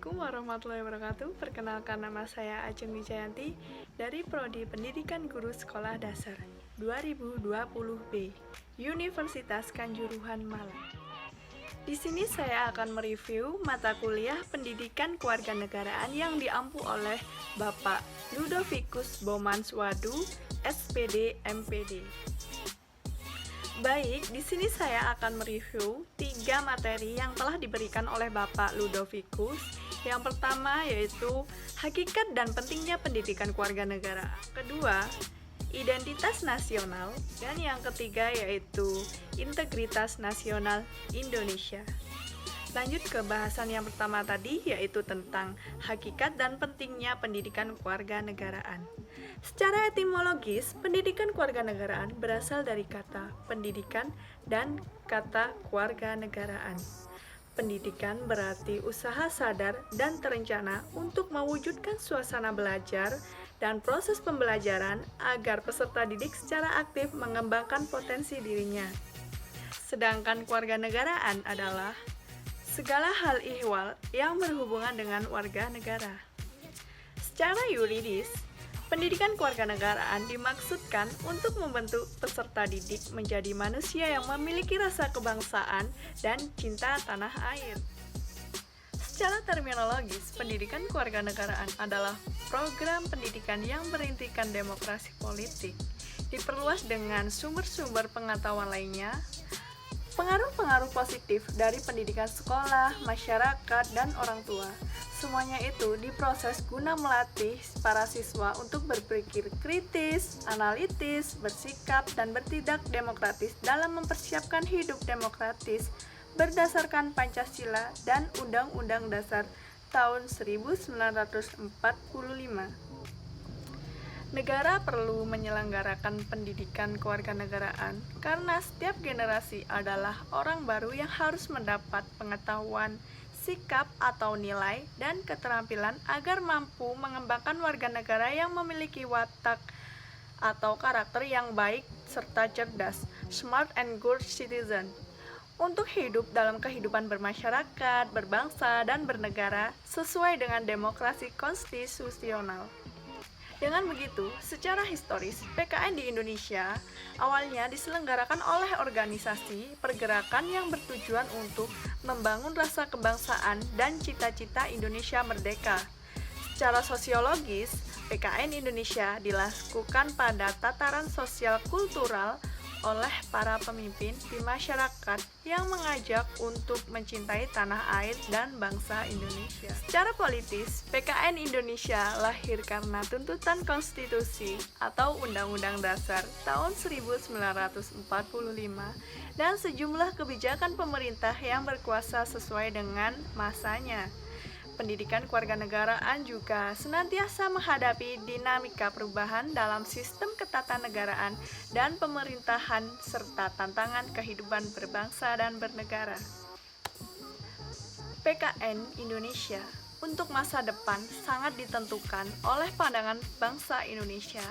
Assalamualaikum warahmatullahi wabarakatuh. Perkenalkan, nama saya Ajeng Wijayanti dari Prodi Pendidikan Guru Sekolah Dasar 2020B, Universitas Kanjuruhan Malang. Di sini saya akan mereview mata kuliah Pendidikan Kewarganegaraan yang diampu oleh Bapak Ludovicus Bomanswadu, SPD, MPD. Baik, di sini saya akan mereview 3 materi yang telah diberikan oleh Bapak Ludovicus. Yang pertama yaitu hakikat dan pentingnya pendidikan kewarganegaraan. Kedua, identitas nasional. Dan yang ketiga yaitu integritas nasional Indonesia. Lanjut ke bahasan yang pertama tadi, yaitu tentang hakikat dan pentingnya pendidikan kewarganegaraan. Secara etimologis, pendidikan kewarganegaraan berasal dari kata pendidikan dan kata kewarganegaraan. Pendidikan berarti usaha sadar dan terencana untuk mewujudkan suasana belajar dan proses pembelajaran agar peserta didik secara aktif mengembangkan potensi dirinya. Sedangkan kewarganegaraan adalah segala hal ihwal yang berhubungan dengan warga negara. Secara yuridis, pendidikan kewarganegaraan dimaksudkan untuk membentuk peserta didik menjadi manusia yang memiliki rasa kebangsaan dan cinta tanah air. Secara terminologis, pendidikan kewarganegaraan adalah program pendidikan yang berintikan demokrasi politik, diperluas dengan sumber-sumber pengetahuan lainnya. Pengaruh-pengaruh positif dari pendidikan sekolah, masyarakat, dan orang tua. Semuanya itu diproses guna melatih para siswa untuk berpikir kritis, analitis, bersikap, dan bertindak demokratis dalam mempersiapkan hidup demokratis berdasarkan Pancasila dan Undang-Undang Dasar tahun 1945. Negara perlu menyelenggarakan pendidikan kewarganegaraan karena setiap generasi adalah orang baru yang harus mendapat pengetahuan, sikap atau nilai, dan keterampilan agar mampu mengembangkan warga negara yang memiliki watak atau karakter yang baik serta cerdas, smart and good citizen, untuk hidup dalam kehidupan bermasyarakat, berbangsa, dan bernegara sesuai dengan demokrasi konstitusional. Dengan begitu, secara historis, PKN di Indonesia awalnya diselenggarakan oleh organisasi pergerakan yang bertujuan untuk membangun rasa kebangsaan dan cita-cita Indonesia merdeka. Secara sosiologis, PKN Indonesia dilakukan pada tataran sosial kultural oleh para pemimpin di masyarakat yang mengajak untuk mencintai tanah air dan bangsa Indonesia. Secara politis, PKN Indonesia lahir karena tuntutan konstitusi atau Undang-Undang Dasar tahun 1945 dan sejumlah kebijakan pemerintah yang berkuasa sesuai dengan masanya. Pendidikan kewarganegaraan juga senantiasa menghadapi dinamika perubahan dalam sistem ketatanegaraan dan pemerintahan serta tantangan kehidupan berbangsa dan bernegara. PKN Indonesia untuk masa depan sangat ditentukan oleh pandangan bangsa Indonesia,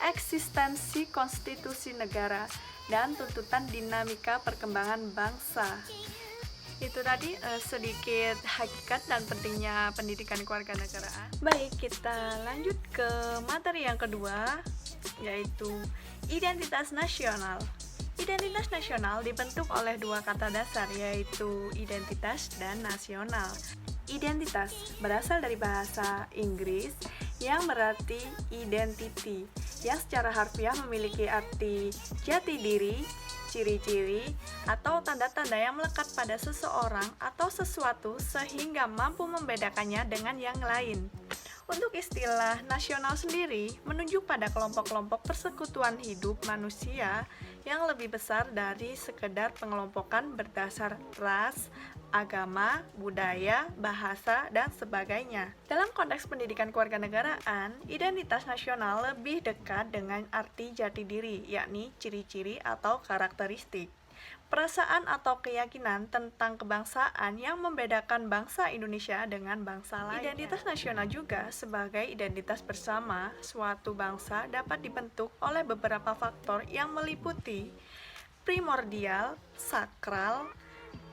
eksistensi konstitusi negara, dan tuntutan dinamika perkembangan bangsa. Itu tadi sedikit hakikat dan pentingnya pendidikan kewarganegaraan. Baik, kita lanjut ke materi yang kedua, yaitu identitas nasional. Identitas nasional dibentuk oleh dua kata dasar, yaitu identitas dan nasional. Identitas berasal dari bahasa Inggris yang berarti identity, yang secara harfiah memiliki arti jati diri, ciri-ciri, atau tanda-tanda yang melekat pada seseorang atau sesuatu sehingga mampu membedakannya dengan yang lain. Untuk istilah nasional sendiri menunjuk pada kelompok-kelompok persekutuan hidup manusia yang lebih besar dari sekedar pengelompokan berdasar ras, agama, budaya, bahasa, dan sebagainya. Dalam konteks pendidikan kewarganegaraan, identitas nasional lebih dekat dengan arti jati diri, yakni ciri-ciri atau karakteristik, perasaan atau keyakinan tentang kebangsaan yang membedakan bangsa Indonesia dengan bangsa lain. Identitas nasional juga sebagai identitas bersama suatu bangsa dapat dibentuk oleh beberapa faktor yang meliputi primordial, sakral,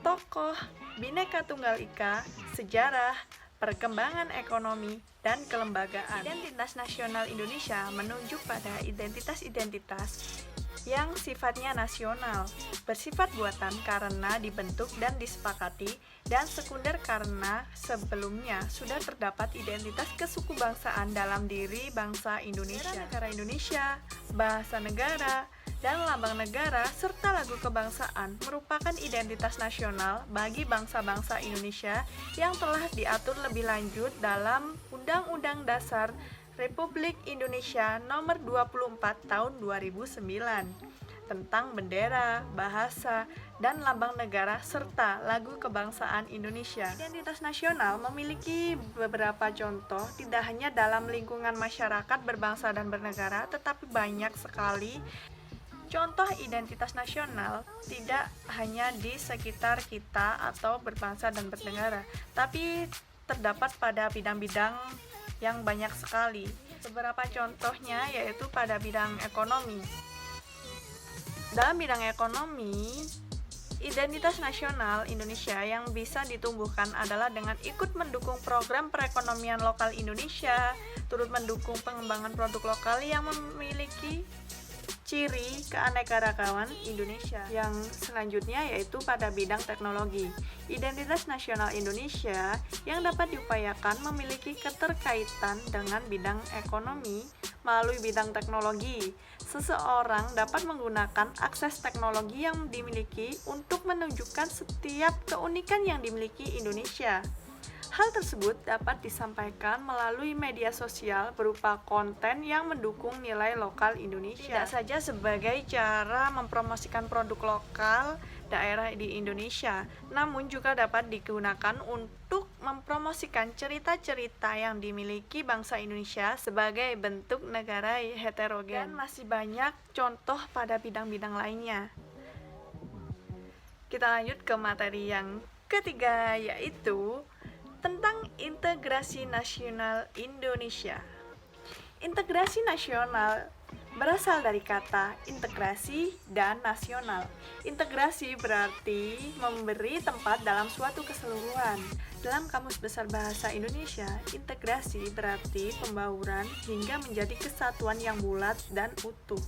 tokoh, Bhinneka Tunggal Ika, sejarah, perkembangan ekonomi, dan kelembagaan. Identitas nasional Indonesia menunjuk pada identitas-identitas yang sifatnya nasional, bersifat buatan karena dibentuk dan disepakati, dan sekunder karena sebelumnya sudah terdapat identitas kesukubangsaan dalam diri bangsa Indonesia. Negara Indonesia, bahasa negara, dan lambang negara, serta lagu kebangsaan merupakan identitas nasional bagi bangsa-bangsa Indonesia yang telah diatur lebih lanjut dalam Undang-Undang Dasar Republik Indonesia Nomor 24 Tahun 2009 tentang bendera, bahasa, dan lambang negara serta lagu kebangsaan Indonesia. Identitas nasional memiliki beberapa contoh tidak hanya dalam lingkungan masyarakat berbangsa dan bernegara, tetapi banyak sekali contoh identitas nasional tidak hanya di sekitar kita atau berbangsa dan bernegara, tapi terdapat pada bidang-bidang yang banyak sekali. Beberapa contohnya yaitu pada bidang ekonomi. Dalam bidang ekonomi, identitas nasional Indonesia yang bisa ditumbuhkan adalah dengan ikut mendukung program perekonomian lokal Indonesia, turut mendukung pengembangan produk lokal yang memiliki ciri keanekaragaman Indonesia. Yang selanjutnya yaitu pada bidang teknologi. Identitas nasional Indonesia yang dapat diupayakan memiliki keterkaitan dengan bidang ekonomi melalui bidang teknologi. Seseorang dapat menggunakan akses teknologi yang dimiliki untuk menunjukkan setiap keunikan yang dimiliki Indonesia. Hal tersebut dapat disampaikan melalui media sosial berupa konten yang mendukung nilai lokal Indonesia. Tidak saja sebagai cara mempromosikan produk lokal daerah di Indonesia, namun juga dapat digunakan untuk mempromosikan cerita-cerita yang dimiliki bangsa Indonesia sebagai bentuk negara heterogen. Dan masih banyak contoh pada bidang-bidang lainnya. Kita lanjut ke materi yang ketiga, yaitu tentang integrasi nasional Indonesia. Integrasi nasional berasal dari kata integrasi dan nasional. Integrasi berarti memberi tempat dalam suatu keseluruhan. Dalam Kamus Besar Bahasa Indonesia, integrasi berarti pembauran hingga menjadi kesatuan yang bulat dan utuh.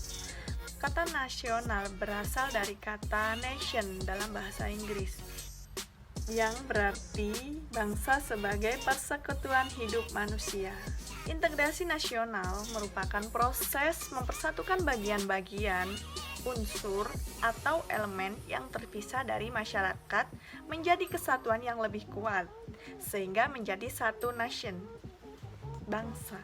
Kata nasional berasal dari kata nation dalam bahasa Inggris, yang berarti bangsa sebagai persekutuan hidup manusia. Integrasi nasional merupakan proses mempersatukan bagian-bagian, unsur, atau elemen yang terpisah dari masyarakat menjadi kesatuan yang lebih kuat, sehingga menjadi satu nation, bangsa.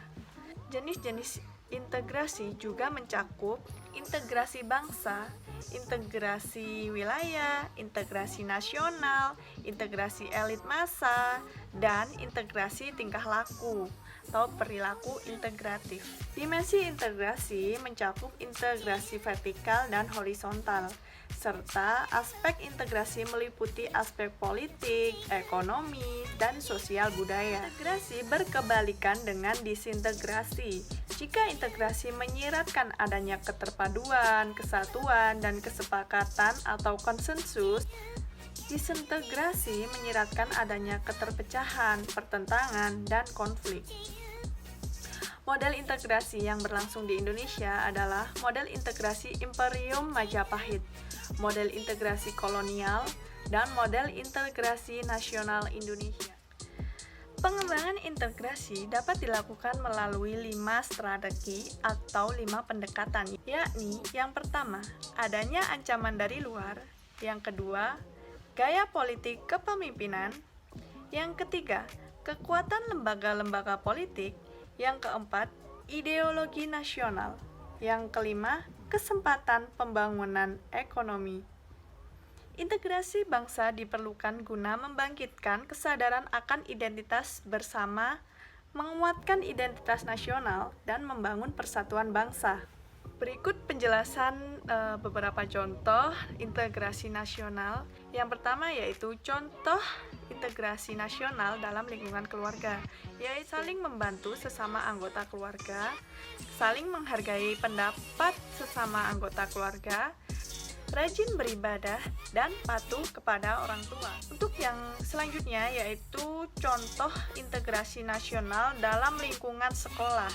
Jenis-jenis integrasi juga mencakup integrasi bangsa, integrasi wilayah, integrasi nasional, integrasi elit massa, dan integrasi tingkah laku atau perilaku integratif. Dimensi integrasi mencakup integrasi vertikal dan horizontal, serta aspek integrasi meliputi aspek politik, ekonomi, dan sosial budaya. Integrasi berkebalikan dengan disintegrasi. Jika integrasi menyiratkan adanya keterpaduan, kesatuan, dan kesepakatan atau konsensus, disintegrasi menyiratkan adanya keterpecahan, pertentangan, dan konflik. Model integrasi yang berlangsung di Indonesia adalah model integrasi Imperium Majapahit, model integrasi kolonial, dan model integrasi nasional Indonesia. Pengembangan integrasi dapat dilakukan melalui 5 strategi atau 5 pendekatan, yakni yang pertama, adanya ancaman dari luar, yang kedua, gaya politik kepemimpinan, yang ketiga, kekuatan lembaga-lembaga politik, yang keempat, ideologi nasional, yang kelima, kesempatan pembangunan ekonomi. Integrasi bangsa diperlukan guna membangkitkan kesadaran akan identitas bersama, menguatkan identitas nasional, dan membangun persatuan bangsa. Berikut penjelasan beberapa contoh integrasi nasional. Yang pertama yaitu contoh integrasi nasional dalam lingkungan keluarga, yaitu saling membantu sesama anggota keluarga, saling menghargai pendapat sesama anggota keluarga, rajin beribadah, dan patuh kepada orang tua. Untuk yang selanjutnya yaitu contoh integrasi nasional dalam lingkungan sekolah.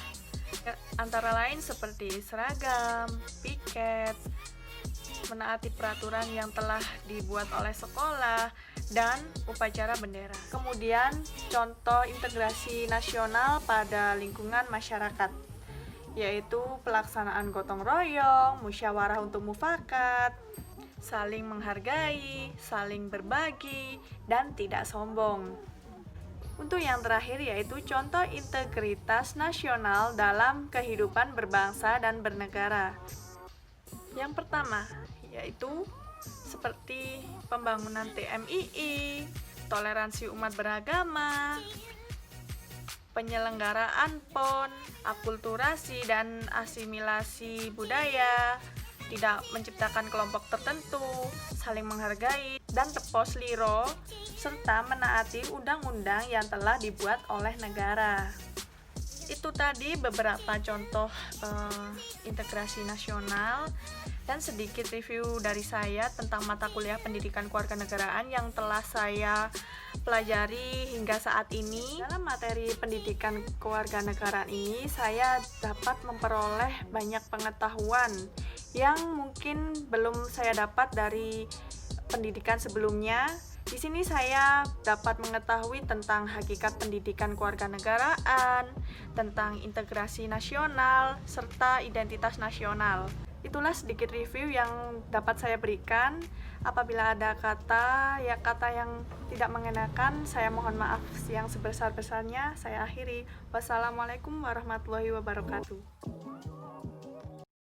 Antara lain seperti seragam, piket, menaati peraturan yang telah dibuat oleh sekolah, dan upacara bendera. Kemudian, contoh integrasi nasional pada lingkungan masyarakat, yaitu pelaksanaan gotong royong, musyawarah untuk mufakat, saling menghargai, saling berbagi, dan tidak sombong. Untuk yang terakhir yaitu contoh integritas nasional dalam kehidupan berbangsa dan bernegara. Yang pertama yaitu seperti pembangunan TMII, toleransi umat beragama, penyelenggaraan PON, akulturasi dan asimilasi budaya, tidak menciptakan kelompok tertentu, saling menghargai, dan tepos liro, serta menaati undang-undang yang telah dibuat oleh negara. Itu tadi beberapa contoh integrasi nasional dan sedikit review dari saya tentang mata kuliah pendidikan kewarganegaraan yang telah saya pelajari hingga saat ini. Dalam materi pendidikan kewarganegaraan ini saya dapat memperoleh banyak pengetahuan yang mungkin belum saya dapat dari pendidikan sebelumnya. Di sini saya dapat mengetahui tentang hakikat pendidikan kewarganegaraan, tentang integrasi nasional, serta identitas nasional. Itulah sedikit review yang dapat saya berikan. Apabila ada kata yang tidak mengenakan, saya mohon maaf yang sebesar-besarnya. Saya akhiri. Wassalamualaikum warahmatullahi wabarakatuh.